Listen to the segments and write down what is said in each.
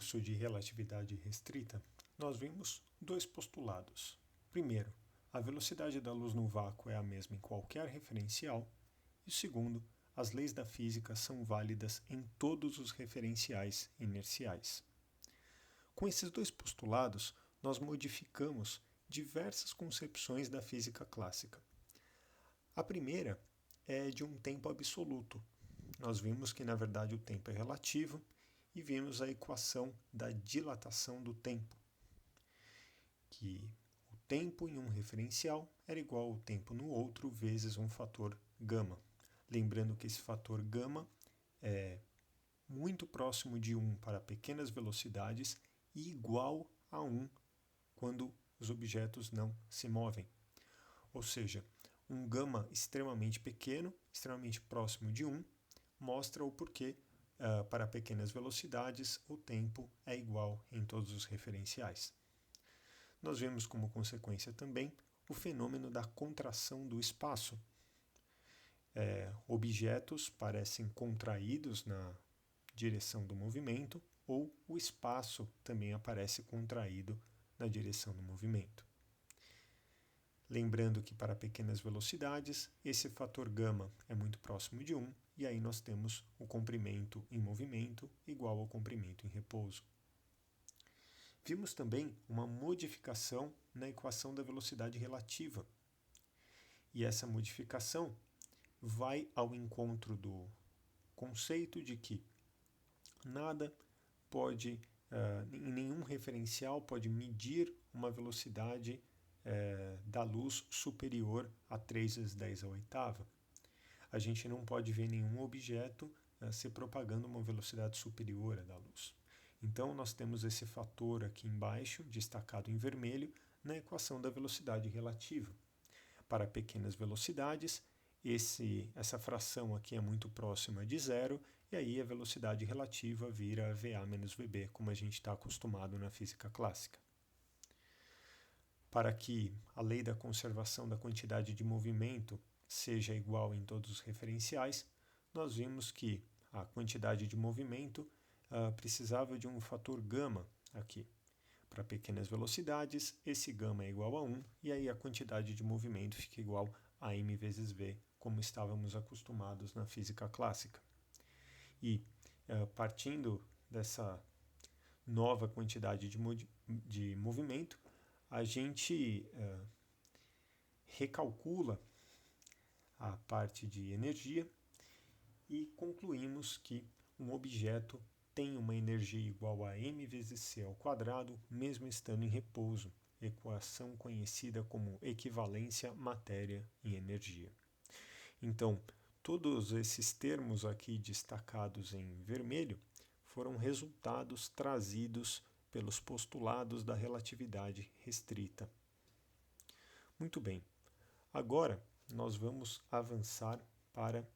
curso de relatividade restrita, nós vimos dois postulados. Primeiro, a velocidade da luz no vácuo é a mesma em qualquer referencial. E segundo, as leis da física são válidas em todos os referenciais inerciais. Com esses dois postulados, nós modificamos diversas concepções da física clássica. A primeira é de um tempo absoluto. Nós vimos que, na verdade, o tempo é relativo e vimos a equação da dilatação do tempo, que o tempo em um referencial era igual ao tempo no outro vezes um fator gama. Lembrando que esse fator gama é muito próximo de 1 para pequenas velocidades e igual a 1 quando os objetos não se movem. Ou seja, um gama extremamente pequeno, extremamente próximo de 1, mostra o porquê para pequenas velocidades o tempo é igual em todos os referenciais. Nós vemos como consequência também o fenômeno da contração do espaço. Objetos parecem contraídos na direção do movimento, ou o espaço também aparece contraído na direção do movimento. Lembrando que para pequenas velocidades, esse fator gama é muito próximo de 1, e aí nós temos o comprimento em movimento igual ao comprimento em repouso. Vimos também uma modificação na equação da velocidade relativa. E essa modificação vai ao encontro do conceito de que nada pode, em nenhum referencial, pode medir uma velocidade da luz superior a 3 vezes 10 a oitava. A gente não pode ver nenhum objeto se propagando uma velocidade superior à da luz. Então, nós temos esse fator aqui embaixo, destacado em vermelho, na equação da velocidade relativa. Para pequenas velocidades, essa fração aqui é muito próxima de zero, e aí a velocidade relativa vira VA menos VB, como a gente está acostumado na física clássica. Para que a lei da conservação da quantidade de movimento seja igual em todos os referenciais, nós vimos que a quantidade de movimento precisava de um fator gama aqui. Para pequenas velocidades, esse gama é igual a 1, e aí a quantidade de movimento fica igual a m vezes v, como estávamos acostumados na física clássica. E partindo dessa nova quantidade de movimento, a gente recalcula a parte de energia e concluímos que um objeto tem uma energia igual a m vezes c ao quadrado, mesmo estando em repouso, equação conhecida como equivalência matéria e energia. Então, todos esses termos aqui destacados em vermelho foram resultados trazidos pelos postulados da relatividade restrita. Muito bem, agora nós vamos avançar para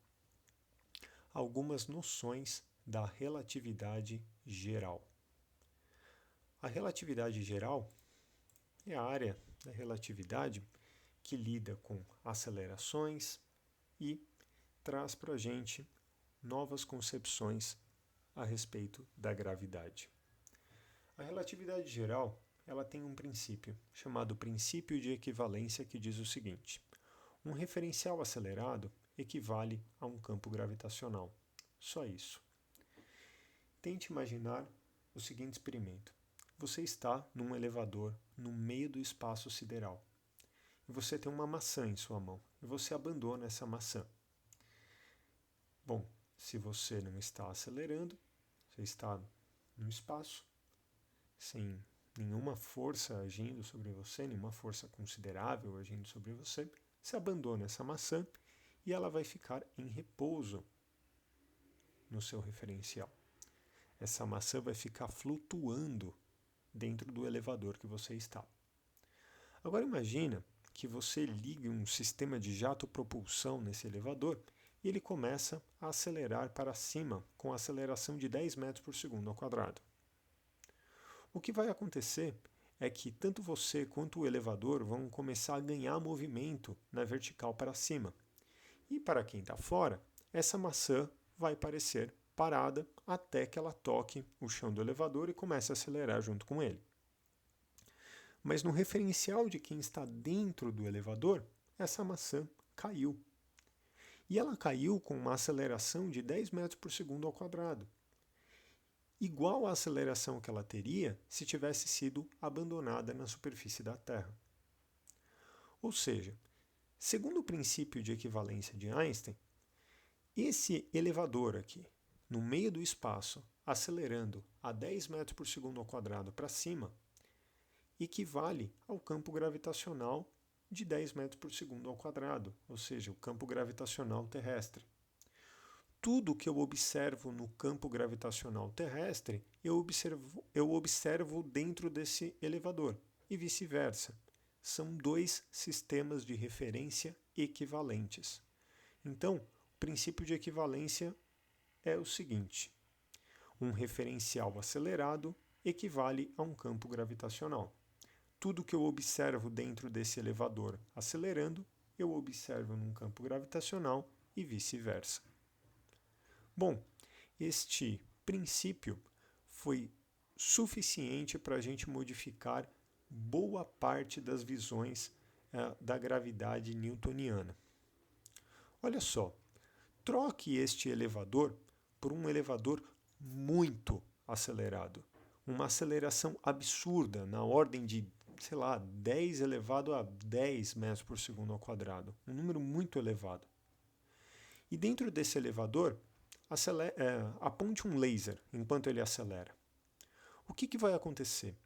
algumas noções da relatividade geral. A relatividade geral é a área da relatividade que lida com acelerações e traz para a gente novas concepções a respeito da gravidade. A relatividade geral ela tem um princípio chamado princípio de equivalência, que diz o seguinte: um referencial acelerado equivale a um campo gravitacional. Só isso. Tente imaginar o seguinte experimento. Você está num elevador no meio do espaço sideral e você tem uma maçã em sua mão e você abandona essa maçã. Bom, se você não está acelerando, você está no espaço, sem nenhuma força agindo sobre você, nenhuma força considerável agindo sobre você, você abandona essa maçã e ela vai ficar em repouso no seu referencial. Essa maçã vai ficar flutuando dentro do elevador que você está. Agora imagina que você ligue um sistema de jato-propulsão nesse elevador e ele começa a acelerar para cima com a aceleração de 10 metros por segundo ao quadrado. O que vai acontecer é que tanto você quanto o elevador vão começar a ganhar movimento na vertical para cima. E para quem está fora, essa maçã vai parecer parada até que ela toque o chão do elevador e comece a acelerar junto com ele. Mas no referencial de quem está dentro do elevador, essa maçã caiu. E ela caiu com uma aceleração de 10 metros por segundo ao quadrado, igual à aceleração que ela teria se tivesse sido abandonada na superfície da Terra. Ou seja, segundo o princípio de equivalência de Einstein, esse elevador aqui, no meio do espaço, acelerando a 10 metros por segundo ao quadrado para cima, equivale ao campo gravitacional de 10 metros por segundo ao quadrado, ou seja, o campo gravitacional terrestre. Tudo que eu observo no campo gravitacional terrestre, eu observo dentro desse elevador, e vice-versa. São dois sistemas de referência equivalentes. Então, o princípio de equivalência é o seguinte: um referencial acelerado equivale a um campo gravitacional. Tudo que eu observo dentro desse elevador acelerando, eu observo num campo gravitacional e vice-versa. Bom, este princípio foi suficiente para a gente modificar boa parte das visões da gravidade newtoniana. Olha só, troque este elevador por um elevador muito acelerado, uma aceleração absurda, na ordem de, 10 elevado a 10 metros por segundo ao quadrado, um número muito elevado. E dentro desse elevador, aponte um laser enquanto ele acelera. O que vai acontecer?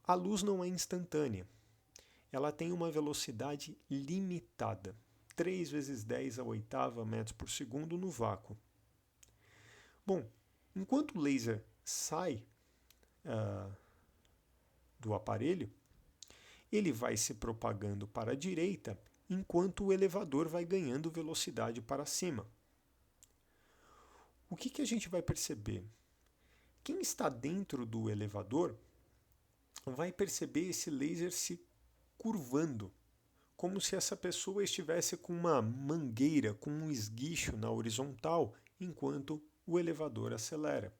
A luz não é instantânea. Ela tem uma velocidade limitada, 3 vezes 10 a oitava metros por segundo no vácuo. Bom, enquanto o laser sai do aparelho, ele vai se propagando para a direita, enquanto o elevador vai ganhando velocidade para cima. O que a gente vai perceber? Quem está dentro do elevador vai perceber esse laser se curvando, como se essa pessoa estivesse com uma mangueira, com um esguicho na horizontal, enquanto o elevador acelera.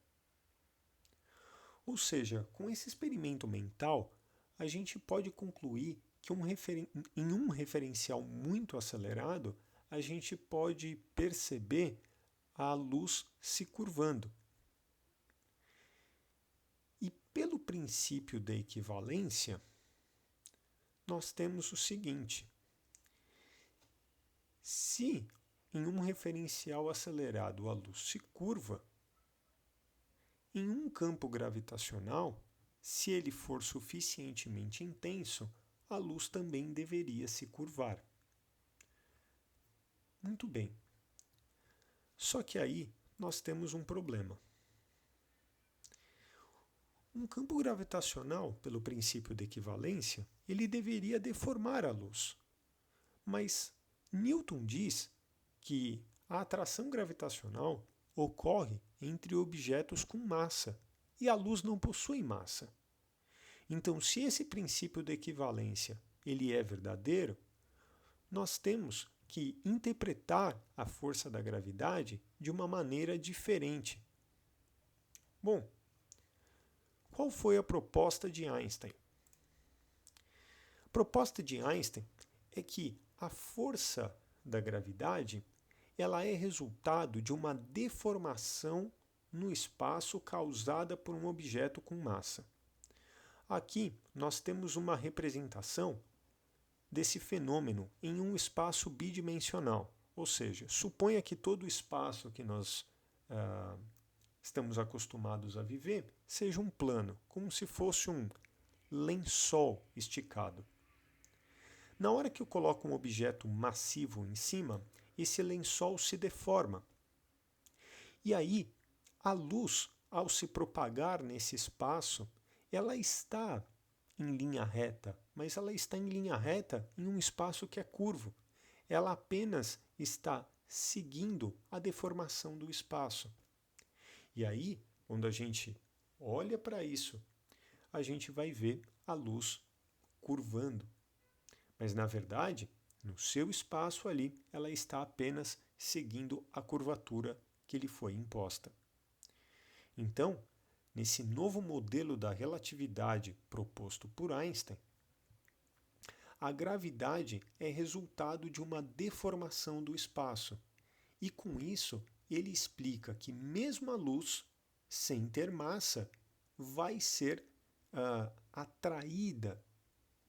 Ou seja, com esse experimento mental, a gente pode concluir que em um referencial muito acelerado, a gente pode perceber a luz se curvando. E pelo princípio da equivalência, nós temos o seguinte: se em um referencial acelerado a luz se curva, em um campo gravitacional, se ele for suficientemente intenso, a luz também deveria se curvar. Muito bem. Só que aí nós temos um problema. Um campo gravitacional, pelo princípio da equivalência, ele deveria deformar a luz. Mas Newton diz que a atração gravitacional ocorre entre objetos com massa, e a luz não possui massa. Então, se esse princípio da equivalência ele é verdadeiro, nós temos que interpretar a força da gravidade de uma maneira diferente. Bom, qual foi a proposta de Einstein? A proposta de Einstein é que a força da gravidade ela é resultado de uma deformação no espaço causada por um objeto com massa. Aqui nós temos uma representação desse fenômeno em um espaço bidimensional, ou seja, suponha que todo o espaço que nós estamos acostumados a viver seja um plano, como se fosse um lençol esticado. Na hora que eu coloco um objeto massivo em cima, esse lençol se deforma. E aí, a luz, ao se propagar nesse espaço, ela está em linha reta, mas ela está em linha reta em um espaço que é curvo. Ela apenas está seguindo a deformação do espaço. E aí, quando a gente olha para isso, a gente vai ver a luz curvando. Mas, na verdade, no seu espaço ali, ela está apenas seguindo a curvatura que lhe foi imposta. Então, nesse novo modelo da relatividade proposto por Einstein, a gravidade é resultado de uma deformação do espaço, e com isso ele explica que mesmo a luz, sem ter massa, vai ser atraída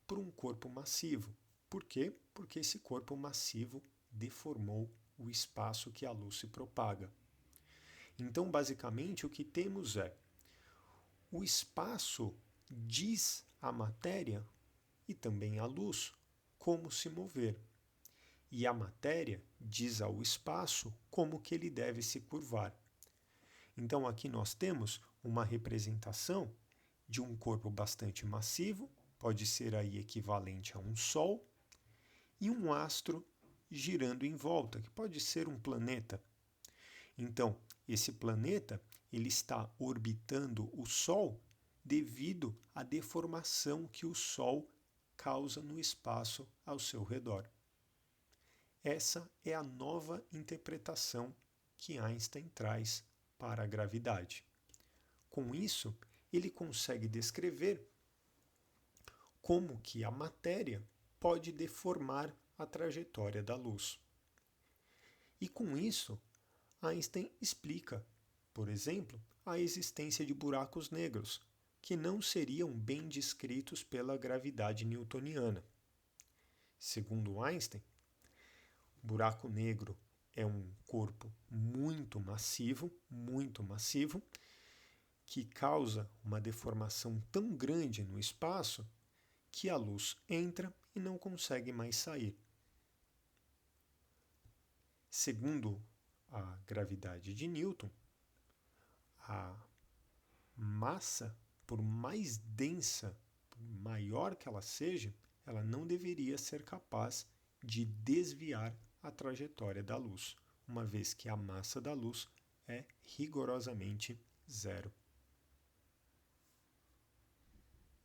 por um corpo massivo. Por quê? Porque esse corpo massivo deformou o espaço que a luz se propaga. Então, basicamente, o que temos é o espaço diz à matéria e também à luz como se mover. E a matéria diz ao espaço como que ele deve se curvar. Então aqui nós temos uma representação de um corpo bastante massivo, pode ser aí equivalente a um Sol, e um astro girando em volta, que pode ser um planeta. Então, esse planeta ele está orbitando o Sol devido à deformação que o Sol causa no espaço ao seu redor. Essa é a nova interpretação que Einstein traz para a gravidade. Com isso, ele consegue descrever como que a matéria pode deformar a trajetória da luz. E com isso, Einstein explica, por exemplo, a existência de buracos negros, que não seriam bem descritos pela gravidade newtoniana. Segundo Einstein, o buraco negro é um corpo muito massivo, que causa uma deformação tão grande no espaço que a luz entra e não consegue mais sair. Segundo a gravidade de Newton, a massa, por mais densa, por maior que ela seja, ela não deveria ser capaz de desviar a trajetória da luz, uma vez que a massa da luz é rigorosamente zero.